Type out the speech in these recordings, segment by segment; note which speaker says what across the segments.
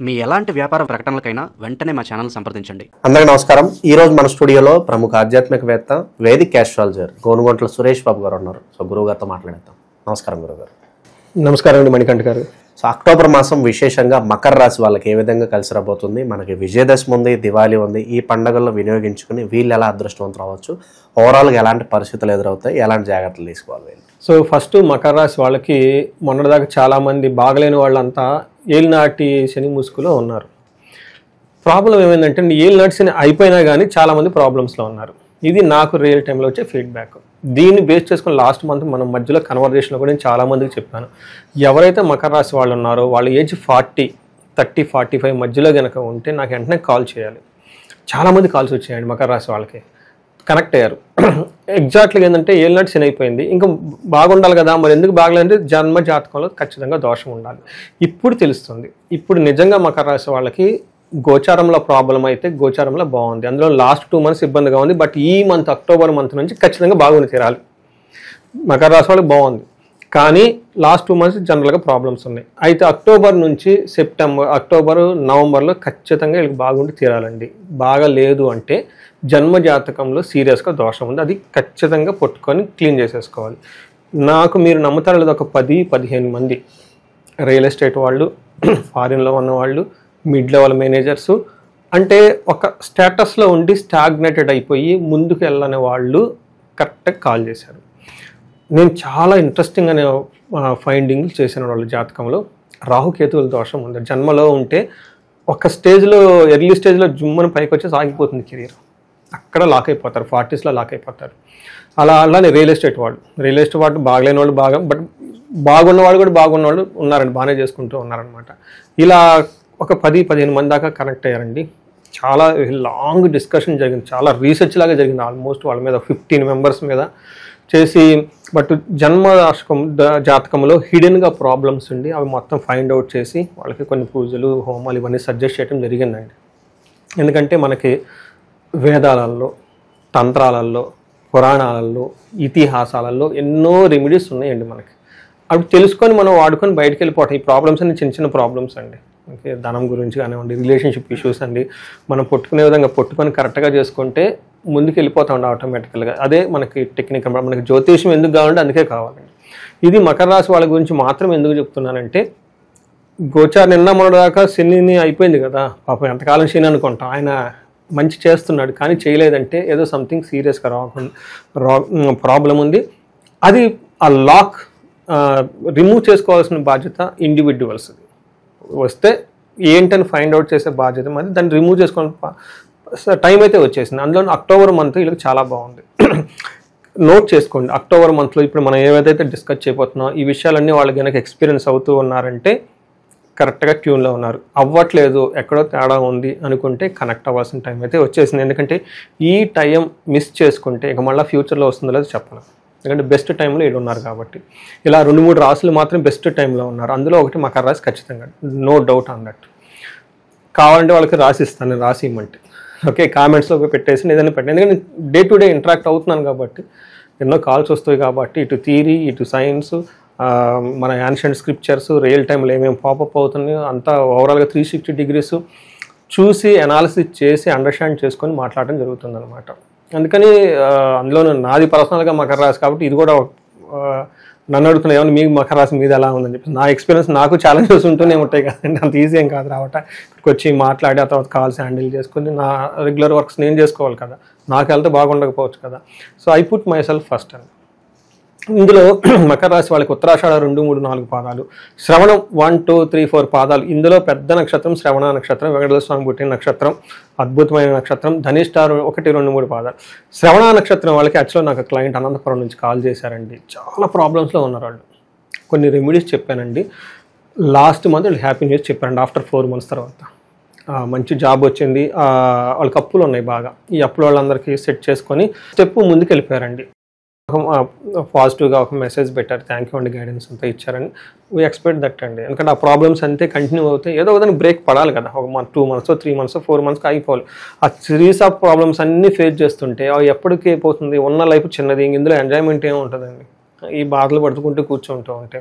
Speaker 1: మీ ఎలాంటి వ్యాపార ప్రకటనలకైనా వెంటనే మా ఛానల్ సంప్రదించండి.
Speaker 2: అందరికీ నమస్కారం. ఈ రోజు మన స్టూడియోలో ప్రముఖ ఆధ్యాత్మికవేత్త వేదిక్ ఆస్ట్రాలజర్ గోనుగొంట్ల సురేష్ బాబు గారు ఉన్నారు. సో గురువు గారితో మాట్లాడేద్దాం. నమస్కారం గురుగారు.
Speaker 3: నమస్కారం అండి మణికంఠ గారు.
Speaker 2: సో అక్టోబర్ మాసం విశేషంగా మకర రాశి వాళ్ళకి ఏ విధంగా కలిసి రాబోతుంది? మనకి విజయదశమి ఉంది, దివాళీ ఉంది. ఈ పండుగల్లో వినియోగించుకుని వీళ్ళు ఎలా అదృష్టవంతులు అవ్వచ్చు, ఓవరాల్గా ఎలాంటి పరిస్థితులు ఎదురవుతాయి, ఎలాంటి జాగ్రత్తలు తీసుకోవాలి?
Speaker 3: సో ఫస్ట్ మకర రాశి వాళ్ళకి మొన్నటిదాకా చాలామంది బాగలేని వాళ్ళంతా ఏలినాటి శని ముసుగులో ఉన్నారు. ప్రాబ్లం ఏమైందంటే ఏలినాటి శని అయిపోయినా కానీ చాలామంది ప్రాబ్లమ్స్లో ఉన్నారు. ఇది నాకు రియల్ టైంలో వచ్చే ఫీడ్బ్యాక్. దీన్ని బేస్ చేసుకుని లాస్ట్ మంత్ మనం మధ్యలో కన్వర్జేషన్లో కూడా నేను చాలామందికి చెప్పాను, ఎవరైతే మకర రాశి వాళ్ళు ఉన్నారో వాళ్ళ ఏజ్ 40, 30, 45 మధ్యలో కనుక ఉంటే నాకు వెంటనే కాల్ చేయాలి. చాలామంది కాల్స్ వచ్చాయండి మకర రాశి వాళ్ళకి, కనెక్ట్ అయ్యారు. ఎగ్జాక్ట్గా ఏంటంటే ఏలినాటి శని అయిపోయింది, ఇంకా బాగుండాలి కదా, మరి ఎందుకు బాగలేదంటే జన్మ జాతకంలో ఖచ్చితంగా దోషం ఉండాలి. ఇప్పుడు తెలుస్తుంది. ఇప్పుడు నిజంగా మకర రాశి వాళ్ళకి గోచారంలో ప్రాబ్లం అయితే గోచారంలో బాగుంది, అందులో లాస్ట్ 2 months ఇబ్బందిగా ఉంది. బట్ ఈ మంత్ అక్టోబర్ మంత్ నుంచి ఖచ్చితంగా బాగుంది తీరాలి. మకర రాశి వాళ్ళకి బాగుంది, కానీ లాస్ట్ 2 months జనరల్గా ప్రాబ్లమ్స్ ఉన్నాయి. అయితే అక్టోబర్ నుంచి అక్టోబర్ నవంబర్లో ఖచ్చితంగా వీళ్ళకి బాగుండి తీరాలండి. బాగా లేదు అంటే జన్మ జాతకంలో సీరియస్గా దోషం ఉంది, అది ఖచ్చితంగా పట్టుకొని క్లీన్ చేసేసుకోవాలి. నాకు మీరు నమ్ముతారు లేదు, ఒక 10-15 మంది రియల్ ఎస్టేట్ వాళ్ళు, ఫారిన్లో ఉన్న వాళ్ళు, మిడ్ లెవెల్ మేనేజర్సు, అంటే ఒక స్టేటస్లో ఉండి స్టాగ్నేటెడ్ అయిపోయి ముందుకు వెళ్ళని వాళ్ళు కరెక్ట్గా కాల్ చేశారు. నేను చాలా ఇంట్రెస్టింగ్ అనే ఫైండింగ్లు చేశాను. వాళ్ళ జాతకంలో రాహుకేతువుల దోషం ఉంది. జన్మలో ఉంటే ఒక స్టేజ్లో ఎర్లీ స్టేజ్లో జుమ్మని పైకి వచ్చి సాగిపోతుంది కెరీర్, అక్కడ లాక్ అయిపోతారు, 40sలో లాక్ అయిపోతారు. అలానే రియల్ ఎస్టేట్ వాళ్ళు బాగలేని వాళ్ళు బాగా, బట్ బాగున్న వాళ్ళు కూడా బాగున్న వాళ్ళు ఉన్నారండి, బాగానే చేసుకుంటూ ఉన్నారనమాట. ఇలా ఒక 10-15 మంది దాకా కనెక్ట్ అయ్యారండి. చాలా లాంగ్ డిస్కషన్ జరిగింది, చాలా రీసెర్చ్ లాగా జరిగింది. ఆల్మోస్ట్ వాళ్ళ మీద 15 members మీద చేసి, బట్ జన్మ జాతకంలో హిడెన్గా ప్రాబ్లమ్స్ ఉండి అవి మొత్తం ఫైండ్ అవుట్ చేసి వాళ్ళకి కొన్ని పూజలు, హోమాలు ఇవన్నీ సజెస్ట్ చేయడం జరిగిందండి. ఎందుకంటే మనకి వేదాలలో, తంత్రాలలో, పురాణాలలో, ఇతిహాసాలలో ఎన్నో రెమెడీస్ ఉన్నాయండి మనకి. అవి తెలుసుకొని మనం వాడుకొని బయటకు వెళ్ళిపోవటం. ఈ ప్రాబ్లమ్స్ అన్ని చిన్న చిన్న ప్రాబ్లమ్స్ అండి. ఓకే, ధనం గురించి కానివ్వండి, రిలేషన్షిప్ ఇష్యూస్ అండి, మనం పట్టుకునే విధంగా పట్టుకొని కరెక్ట్గా చేసుకుంటే ముందుకు వెళ్ళిపోతామండి ఆటోమేటికల్గా. అదే మనకి టెక్నిక్ అనమాట. మనకి జ్యోతిష్యం ఎందుకు కావాలంటే అందుకే కావాలండి. ఇది మకర రాశి వాళ్ళ గురించి మాత్రం ఎందుకు చెప్తున్నానంటే, గోచార నిన్న మొన్నదాకా శని అయిపోయింది కదా, పాపం ఎంతకాలం శని అనుకుంటాం, ఆయన మంచి చేస్తున్నాడు కానీ చేయలేదంటే ఏదో సంథింగ్ సీరియస్గా ప్రాబ్లం ఉంది. అది ఆ లాక్ రిమూవ్ చేసుకోవాల్సిన బాధ్యత ఇండివిజువల్స్. వస్తే ఏంటని ఫైండ్ అవుట్ చేసే బాధ్యత మరి, దాన్ని రిమూవ్ చేసుకోవాలి టైం అయితే వచ్చేసింది. అందులో అక్టోబర్ మంత్ వీళ్ళకి చాలా బాగుంది. నోట్ చేసుకోండి, అక్టోబర్ మంత్లో ఇప్పుడు మనం ఏవైతే డిస్కస్ చేయబోతున్నాం ఈ విషయాలన్నీ వాళ్ళకి కనుక ఎక్స్పీరియన్స్ అవుతూ ఉన్నారంటే కరెక్ట్గా ట్యూన్లో ఉన్నారు. అవ్వట్లేదు, ఎక్కడో తేడా ఉంది అనుకుంటే కనెక్ట్ అవ్వాల్సిన టైం అయితే వచ్చేసింది. ఎందుకంటే ఈ టైం మిస్ చేసుకుంటే ఇక మళ్ళీ ఫ్యూచర్లో వస్తుందో లేదో చెప్పను. ఎందుకంటే బెస్ట్ టైంలో వీళ్ళు ఉన్నారు కాబట్టి. ఇలా 2-3 రాశులు మాత్రం బెస్ట్ టైంలో ఉన్నారు. అందులో ఒకటి మకర రాశి ఖచ్చితంగా, నో డౌట్ ఆన్ దట్. కావాలంటే వాళ్ళకి రాసి ఇస్తాను, రాసి ఇమ్మంటే ఓకే, కామెంట్స్లో పెట్టేసి ఏదైనా పెట్టండి. ఎందుకంటే డే టు డే ఇంటరాక్ట్ అవుతున్నాను కాబట్టి, ఎన్నో కాల్స్ వస్తాయి కాబట్టి, ఇటు థియరీ, ఇటు సైన్స్, మన యాన్షియంట్ స్క్రిప్చర్స్, రియల్ టైంలో ఏమేమి పాపప్ అవుతున్నాయో అంతా ఓవరాల్గా 360 degrees చూసి అనాలిసిస్ చేసి అండర్స్టాండ్ చేసుకొని మాట్లాడడం జరుగుతుంది అనమాట. అందుకని అందులో నాది పర్సనల్గా మకర రాశి కాబట్టి ఇది కూడా నన్ను అడుగుతున్నాయి, ఏమన్నా మీకు మకర రాశి మీద ఎలా ఉందని చెప్పి. నా ఎక్స్పీరియన్స్ నాకు ఛాలెంజెస్ ఉంటూనే ఉంటాయి కదండి, అంత ఈజీ ఏం కాదు రావట. ఇక్కడికి వచ్చి మాట్లాడి ఆ తర్వాత కాల్స్ హ్యాండిల్ చేసుకొని నా రెగ్యులర్ వర్క్స్ నేను చేసుకోవాలి కదా, నాకు హెల్త్ బాగుండకపోవచ్చు కదా. So I put my self first అండి. ఇందులో మకర రాశి వాళ్ళకి ఉత్తరాషాఢ 2, 3, 4 పాదాలు, శ్రవణం 1, 2, 3, 4 పాదాలు. ఇందులో పెద్ద నక్షత్రం శ్రవణ నక్షత్రం, వెంకటేశ్వర స్వామి పుట్టిన నక్షత్రం, అద్భుతమైన నక్షత్రం. ధనిష్ట 1, 2, 3 పాదాలు. శ్రవణ నక్షత్రం వాళ్ళకి యాక్చువల్గా నాకు క్లయింట్ అనంతపురం నుంచి కాల్ చేశారండి. చాలా ప్రాబ్లమ్స్లో ఉన్నారు వాళ్ళు. కొన్ని రెమెడీస్ చెప్పానండి. లాస్ట్ మంత్ వాళ్ళు హ్యాపీ న్యూస్ చెప్పారండి. ఆఫ్టర్ 4 months తర్వాత మంచి జాబ్ వచ్చింది. వాళ్ళకి అప్పులు ఉన్నాయి బాగా. ఈ అప్పులు వాళ్ళందరికీ సెట్ చేసుకొని స్టెప్ ముందుకు వెళ్ళిపోయారండి. పాజిటివ్గా ఒక మెసేజ్ పెట్టారు, థ్యాంక్ యూ అండి, గైడెన్స్ అంతా ఇచ్చారని. వీ ఎక్స్పెక్ట్ దట్ అండి. ఎందుకంటే ఆ ప్రాబ్లమ్స్ అంతే కంటిన్యూ అవుతాయి, ఏదో ఒకదానికి బ్రేక్ పడాలి కదా. ఒక 2 months, 3 months, 4 months ఆగిపోవాలి. ఆ సిరీస్ ఆఫ్ ప్రాబ్లమ్స్ అన్నీ ఫేస్ చేస్తుంటే అవి ఎప్పటికీ అయిపోతుంది. ఉన్న లైఫ్ చిన్నది, ఇందులో ఎంజాయ్మెంట్ ఏముంటుందండి, ఈ బాధలు పడుకుంటూ కూర్చుంటూ ఉంటే.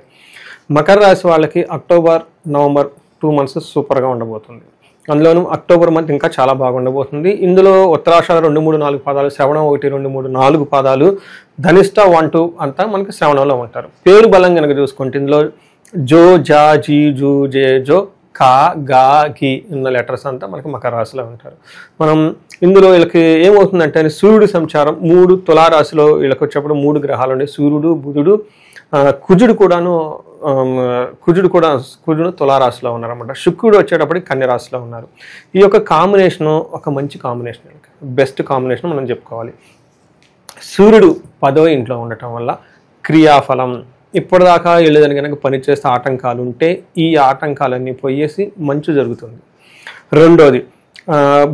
Speaker 3: మకర రాశి వాళ్ళకి అక్టోబర్, నవంబర్ 2 months సూపర్గా ఉండబోతుంది. అందులోనూ అక్టోబర్ మంత్ ఇంకా చాలా బాగుండబోతుంది. ఇందులో ఉత్తరాషాఢ 2, 3, 4 పాదాలు, శ్రవణం 1, 2, 3, 4 పాదాలు, ధనిష్ట 1, 2 అంతా మనకి శ్రవణంలో ఉంటారు. పేరు బలం కనుక చూసుకుంటే ఇందులో జో, జా, జీ, జూ, జే, జో, కా, గా, గి ఉన్న లెటర్స్ అంతా మనకి మకర రాశిలో ఉంటారు. మనం ఇందులో వీళ్ళకి ఏమవుతుందంటే సూర్యుడు సంచారం 3 తులారాశిలో వీళ్ళకి వచ్చేప్పుడు 3 గ్రహాలు ఉన్నాయి. సూర్యుడు, బుధుడు, కుజుడు తులారాశిలో ఉన్నారన్నమాట. శుక్రుడు వచ్చేటప్పటికి కన్య రాశిలో ఉన్నారు. ఈ యొక్క కాంబినేషన్ ఒక మంచి కాంబినేషన్, బెస్ట్ కాంబినేషన్ మనం చెప్పుకోవాలి. సూర్యుడు 10వ ఇంట్లో ఉండటం వల్ల క్రియాఫలం, ఇప్పటిదాకా వెళ్ళేదని కనుక పనిచేస్తే ఆటంకాలు ఉంటే ఈ ఆటంకాలన్నీ పోయేసి మంచు జరుగుతుంది. రెండోది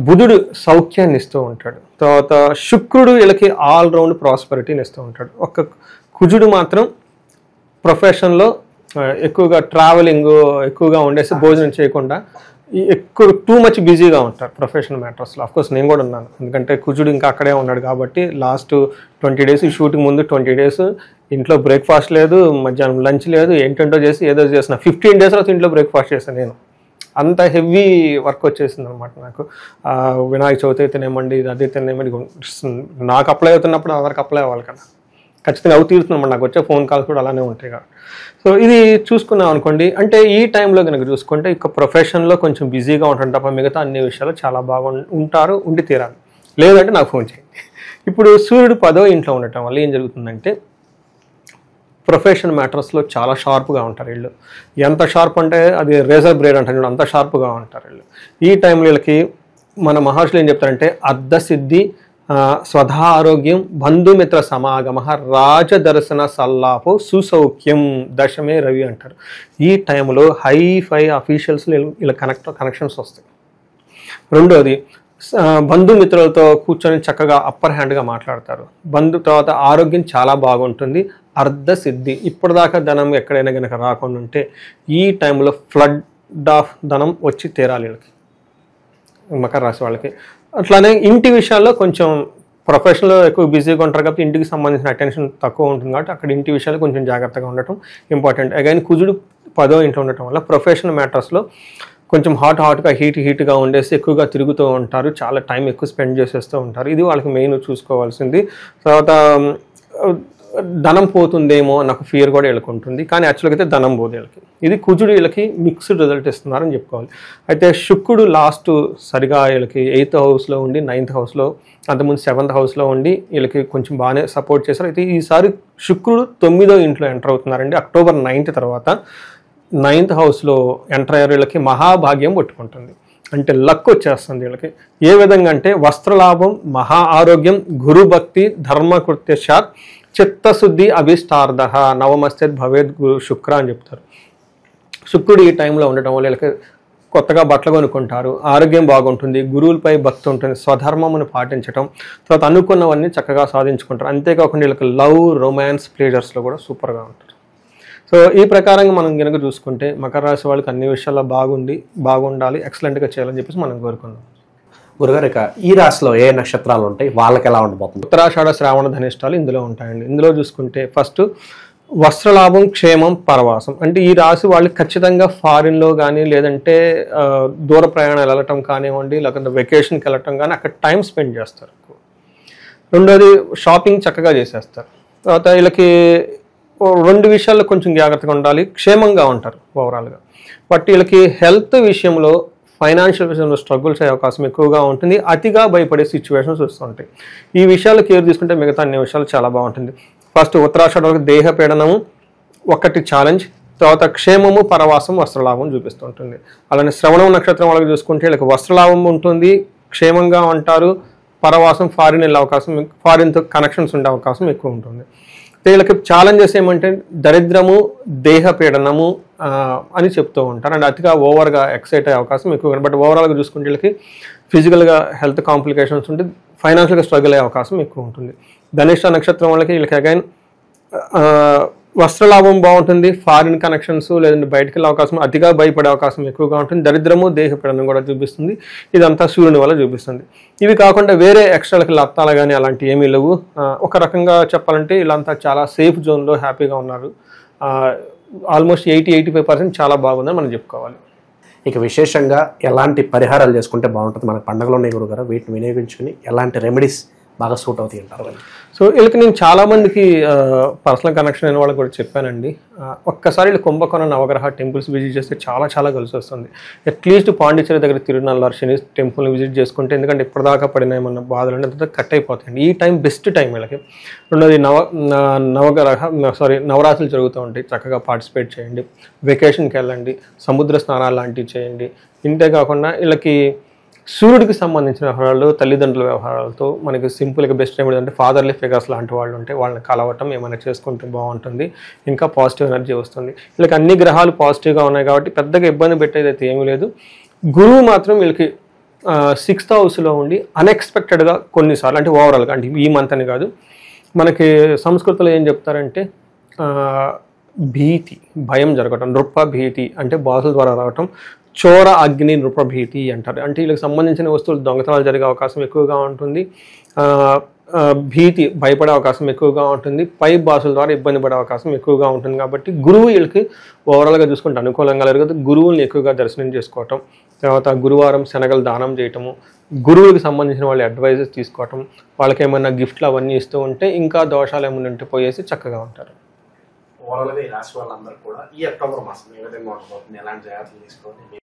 Speaker 3: బుధుడు సౌఖ్యాన్ని ఇస్తూ ఉంటాడు. తర్వాత శుక్రుడు వీళ్ళకి ఆల్రౌండ్ ప్రాస్పరిటీని ఇస్తూ ఉంటాడు. ఒక్క కుజుడు మాత్రం ప్రొఫెషన్లో ఎక్కువగా ట్రావెలింగ్ ఎక్కువగా ఉండేసి భోజనం చేయకుండా ఎక్కువ టూ మచ్ బిజీగా ఉంటారు ప్రొఫెషనల్ మ్యాటర్స్లో. అఫ్కోర్స్ నేను కూడా ఉన్నాను, ఎందుకంటే కుజుడు ఇంకా అక్కడే ఉన్నాడు కాబట్టి. లాస్ట్ 20 days ఈ షూటింగ్ ముందు 20 days ఇంట్లో బ్రేక్ఫాస్ట్ లేదు, మధ్యాహ్నం లంచ్ లేదు, ఏంటంటో చేసి ఏదో చేసిన 15 days తర్వాత ఇంట్లో బ్రేక్ఫాస్ట్ చేశాను నేను. అంత హెవీ వర్క్ వచ్చేసింది అనమాట నాకు. వినాయక చవితి అయితేనేమండి, ఇది అది అయితేనేమండి, నాకు అప్లై అవుతున్నప్పుడు ఎవరికి అప్లై అవ్వాలి కదా, ఖచ్చితంగా అవి తీరుతున్నాం. నాకు వచ్చే ఫోన్ కాల్స్ కూడా అలానే ఉంటాయి కదా. సో ఇది చూసుకున్నాం అనుకోండి, అంటే ఈ టైంలో కనుక చూసుకుంటే ఇక ప్రొఫెషన్లో కొంచెం బిజీగా ఉంటారు తప్ప మిగతా అన్ని విషయాలు చాలా బాగా ఉంటారు, ఉండి తీరాలి. లేదంటే నాకు ఫోన్ చేయండి. ఇప్పుడు సూర్యుడు 10వ ఇంట్లో ఉండటం వల్ల ఏం జరుగుతుందంటే ప్రొఫెషన్ మ్యాటర్స్లో చాలా షార్ప్గా ఉంటారు వీళ్ళు. ఎంత షార్ప్ అంటే అది రేజర్ బ్లేడ్ అంటారు, అంత షార్ప్గా ఉంటారు వీళ్ళు. ఈ టైంలో వీళ్ళకి మన మహర్షులు ఏం చెప్తారంటే అర్ధసిద్ధి, స్వధా ఆరోగ్యం, బంధుమిత్ర సమాగమ, రాజదర్శన సల్లాపో, సుసౌఖ్యం, దశమే రవి అంటారు. ఈ టైంలో హై అఫీషియల్స్ ఇలా కనెక్షన్స్ వస్తాయి. రెండోది బంధుమిత్రులతో కూర్చొని చక్కగా అప్పర్ హ్యాండ్గా మాట్లాడతారు. తర్వాత ఆరోగ్యం చాలా బాగుంటుంది. అర్ధసిద్ధి, ఇప్పటిదాకా ధనం ఎక్కడైనా కనుక రాకుండా ఉంటే ఈ టైంలో ఫ్లడ్ ఆఫ్ ధనం వచ్చి తీరాలి వీళ్ళకి, మకర రాశి వాళ్ళకి. అట్లానే ఇంటి విషయాల్లో కొంచెం ప్రొఫెషన్లో ఎక్కువ బిజీగా ఉంటారు కాబట్టి ఇంటికి సంబంధించిన అటెన్షన్ తక్కువ ఉంటుంది కాబట్టి అక్కడ ఇంటి విషయాలు కొంచెం జాగ్రత్తగా ఉండటం ఇంపార్టెంట్. అగైన్ కుజుడు 10వ ఇంట్లో ఉండటం వల్ల ప్రొఫెషనల్ మ్యాటర్స్లో కొంచెం హాట్గా హీట్గా ఉండేసి ఎక్కువగా తిరుగుతూ ఉంటారు, చాలా టైం ఎక్కువ స్పెండ్ చేసేస్తూ ఉంటారు. ఇది వాళ్ళకి మెయిన్ చూసుకోవాల్సింది. తర్వాత ధనం పోతుందేమో నాకు ఫియర్ కూడా వీళ్ళకి ఉంటుంది, కానీ యాక్చువల్గా అయితే ధనం పోదు వీళ్ళకి. ఇది కుజుడు వీళ్ళకి మిక్స్డ్ రిజల్ట్ ఇస్తున్నారని చెప్పుకోవాలి. అయితే శుక్రుడు లాస్ట్ సరిగా వీళ్ళకి 8th హౌస్లో ఉండి 9th హౌస్లో, అంతకుముందు 7th హౌస్లో ఉండి వీళ్ళకి కొంచెం బాగానే సపోర్ట్ చేశారు. అయితే ఈసారి శుక్రుడు 9వ ఇంట్లో ఎంటర్ అవుతున్నారండి. అక్టోబర్ 9th తర్వాత 9th హౌస్లో ఎంటర్ అయ్యారు. వీళ్ళకి మహాభాగ్యం పట్టుకుంటుంది, అంటే లక్ వచ్చేస్తుంది వీళ్ళకి. ఏ విధంగా అంటే వస్త్రలాభం, మహా ఆరోగ్యం, గురుభక్తి, ధర్మకృత్యశాత్, చిత్తశుద్ధి, అభిష్టార్థ, నవమస్థిత్ భవేద్ శుక్ర అని చెప్తారు. శుక్రుడు ఈ టైంలో ఉండటం వల్ల వీళ్ళకి కొత్తగా బట్టలు కొనుక్కుంటారు, ఆరోగ్యం బాగుంటుంది, గురువులపై భక్తి ఉంటుంది, స్వధర్మమును పాటించడం, తర్వాత అనుకున్నవన్నీ చక్కగా సాధించుకుంటారు. అంతేకాకుండా వీళ్ళకి లవ్, రొమాన్స్, ప్లేజర్స్లో కూడా సూపర్గా ఉంటారు. సో ఈ ప్రకారంగా మనం కనుక చూసుకుంటే మకర రాశి వాళ్ళకి అన్ని విషయాల్లో బాగుండాలి, ఎక్సలెంట్గా చేయాలని చెప్పేసి మనం కోరుకుందాం.
Speaker 2: గురుగారు, ఇక ఈ రాశిలో ఏ నక్షత్రాలు ఉంటాయి, వాళ్ళకి ఎలా ఉండబోతుంది?
Speaker 3: ఉత్తరాషాఢ, శ్రావణ, ధనిష్టాలు ఇందులో ఉంటాయండి. ఇందులో చూసుకుంటే ఫస్ట్ వస్త్రలాభం, క్షేమం, పరవాసం. అంటే ఈ రాశి వాళ్ళు ఖచ్చితంగా ఫారిన్లో కానీ లేదంటే దూర ప్రయాణాలు వెళ్ళటం కానివ్వండి, లేకపోతే వెకేషన్కి వెళ్ళటం కానీ అక్కడ టైం స్పెండ్ చేస్తారు. రెండోది షాపింగ్ చక్కగా చేసేస్తారు. తర్వాత వీళ్ళకి 2 విషయాల్లో కొంచెం జాగ్రత్తగా ఉండాలి, క్షేమంగా ఉంటారు ఓవరాల్గా. బట్ వీళ్ళకి హెల్త్ విషయంలో, ఫైనాన్షియల్ విషయంలో స్ట్రగుల్స్ అయ్యే అవకాశం ఎక్కువగా ఉంటుంది. అతిగా భయపడే సిచ్యువేషన్స్ వస్తుంటాయి. ఈ విషయాలు కేర్ తీసుకుంటే మిగతా అన్ని విషయాలు చాలా బాగుంటుంది. ఫస్ట్ ఉత్తరాషాఢ వరకు దేహ పీడనము ఒకటి ఛాలెంజ్, తర్వాత క్షేమము, పరవాసం, వస్త్రలాభం చూపిస్తుంటుంది. అలానే శ్రవణం నక్షత్రం వాళ్ళకి చూసుకుంటే వీళ్ళకి వస్త్రలాభం ఉంటుంది, క్షేమంగా ఉంటారు, పరవాసం, ఫారిన్ వెళ్ళే అవకాశం, ఫారిన్తో కనెక్షన్స్ ఉండే అవకాశం ఎక్కువ ఉంటుంది. వీళ్ళకి ఛాలెంజెస్ ఏమంటే దరిద్రము, దేహ పీడనము అని చెప్తూ ఉంటారు. అండ్ అతిగా ఓవర్గా ఎక్సైట్ అయ్యే అవకాశం ఎక్కువ. బట్ ఓవరాల్గా చూసుకుంటే వీళ్ళకి ఫిజికల్గా హెల్త్ కాంప్లికేషన్స్ ఉంటే ఫైనాన్షియల్గా స్ట్రగుల్ అయ్యే అవకాశం ఎక్కువ ఉంటుంది. ధనిష్ట నక్షత్రం వాళ్ళకి వీళ్ళకి అగైన్ వస్త్రలాభం బాగుంటుంది, ఫారిన్ కనెక్షన్స్ లేదంటే బయటకు వెళ్ళే అవకాశం, అతిగా భయపడే అవకాశం ఎక్కువగా ఉంటుంది, దరిద్రము, దేహపీడనం కూడా చూపిస్తుంది. ఇదంతా సూర్యుని వల్ల చూపిస్తుంది. ఇవి కాకుండా వేరే ఎక్స్ట్రాలకి లత్తాలు కానీ అలాంటివి ఏమీ లేవు. ఒక రకంగా చెప్పాలంటే వీళ్ళంతా చాలా సేఫ్ జోన్లో హ్యాపీగా ఉన్నారు. ఆల్మోస్ట్ 80-85% చాలా బాగుందని మనం చెప్పుకోవాలి.
Speaker 2: ఇక విశేషంగా ఎలాంటి పరిహారాలు చేసుకుంటే బాగుంటుంది, మనకు పండుగలు ఉన్నాయి గురుగారు, వీటిని వినియోగించుకుని ఎలాంటి రెమెడీస్ బాగా సూట్ అవుతాయి అంటారు?
Speaker 3: సో వీళ్ళకి నేను చాలామందికి పర్సనల్ కనెక్షన్ అయిన వాళ్ళకి కూడా చెప్పానండి. ఒక్కసారి వీళ్ళు కుంభకోణ నవగ్రహ టెంపుల్స్ విజిట్ చేస్తే చాలా చాలా కలిసి వస్తుంది. అట్లీస్ట్ పాండిచ్చేరి దగ్గర తిరునల్లార్ శని టెంపుల్ని విజిట్ చేసుకుంటే, ఎందుకంటే ఇప్పటిదాకా పడిన ఏమన్నా బాధలు అంటే కట్ అయిపోతాయండి. ఈ టైం బెస్ట్ టైం వీళ్ళకి. రెండోది నవరాత్రులు జరుగుతూ ఉంటాయి, చక్కగా పార్టిసిపేట్ చేయండి. వెకేషన్కి వెళ్ళండి, సముద్ర స్నానాలు లాంటివి చేయండి. ఇంతే కాకుండా వీళ్ళకి సూర్యుడికి సంబంధించిన వ్యవహారాలు, తల్లిదండ్రుల వ్యవహారాలతో మనకి సింపుల్గా బెస్ట్ టైం ఏంటంటే ఫాదర్లీ ఫిగర్స్ లాంటి వాళ్ళు ఉంటే వాళ్ళని కలవటం ఏమైనా చేసుకుంటే బాగుంటుంది. ఇంకా పాజిటివ్ ఎనర్జీ వస్తుంది. వీళ్ళకి అన్ని గ్రహాలు పాజిటివ్గా ఉన్నాయి కాబట్టి పెద్దగా ఇబ్బంది పెట్టేది అయితే ఏమీ లేదు. గురువు మాత్రం వీళ్ళకి 6th హౌస్లో ఉండి అన్ఎక్స్పెక్టెడ్గా కొన్నిసార్లు, అంటే ఓవరాల్గా, అంటే ఈ మంత్ అని కాదు, మనకి సంస్కృతంలో ఏం చెప్తారంటే భీతి, భయం జరగటం, నృప భీతి అంటే బాసుల ద్వారా రావటం, చోర అగ్ని నృపభీతి అంటారు. అంటే వీళ్ళకి సంబంధించిన వస్తువులు దొంగతనాలు జరిగే అవకాశం ఎక్కువగా ఉంటుంది. భీతి, భయపడే అవకాశం ఎక్కువగా ఉంటుంది. పై బాసుల ద్వారా ఇబ్బంది పడే అవకాశం ఎక్కువగా ఉంటుంది. కాబట్టి గురువు వీళ్ళకి ఓవరాల్గా చూసుకుంటే అనుకూలంగా లేదు. గురువుల్ని ఎక్కువగా దర్శనం చేసుకోవటం, తర్వాత గురువారం శనగలు దానం చేయటము, గురువులకు సంబంధించిన వాళ్ళ అడ్వైజెస్ తీసుకోవటం, వాళ్ళకి ఏమైనా గిఫ్ట్లు అవన్నీ ఇస్తూ ఉంటే ఇంకా దోషాలు ఏమైనా ఉంటే పోయేసి చక్కగా ఉంటారు.
Speaker 2: ఓవరాల్గా ఈ రాశి వాళ్ళందరూ కూడా ఈ అక్టోబర్ మాసం ఏ విధంగా ఉండబోతుంది, ఎలాంటి జాగ్రత్తలు తీసుకోవాలి?